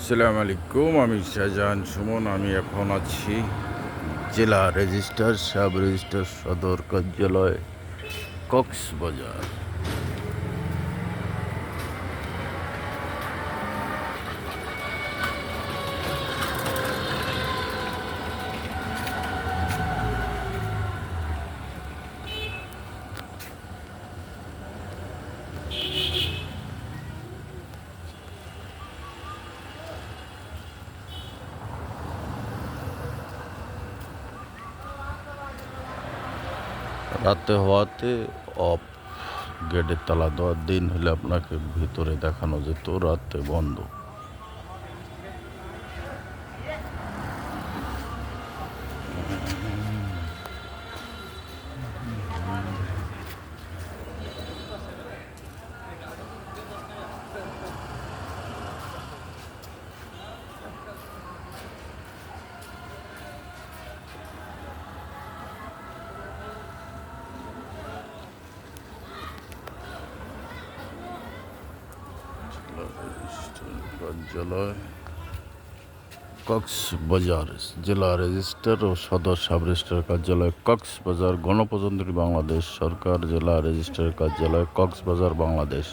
আসসালামু আলাইকুম, আমি শাহজাহান সুমন। আমি এখন আছি জেলা রেজিস্ট্রার সাব রেজিস্ট্রার সদর কার্যালয় কক্সবাজার। রাতে হওয়াতে অফ, গেটের তালা দেওয়ার দিন হলে আপনাকে ভিতরে দেখানো যেত, রাতে বন্ধ। কার্যালয় কক্সবাজার, জেলা রেজিস্ট্রার ও সদর সাব রেজিস্ট্রার কার্যালয় কক্সবাজার, গণপ্রজাতন্ত্রী বাংলাদেশ সরকার, জেলা রেজিস্ট্রার কার্যালয় কক্সবাজার, বাংলাদেশ।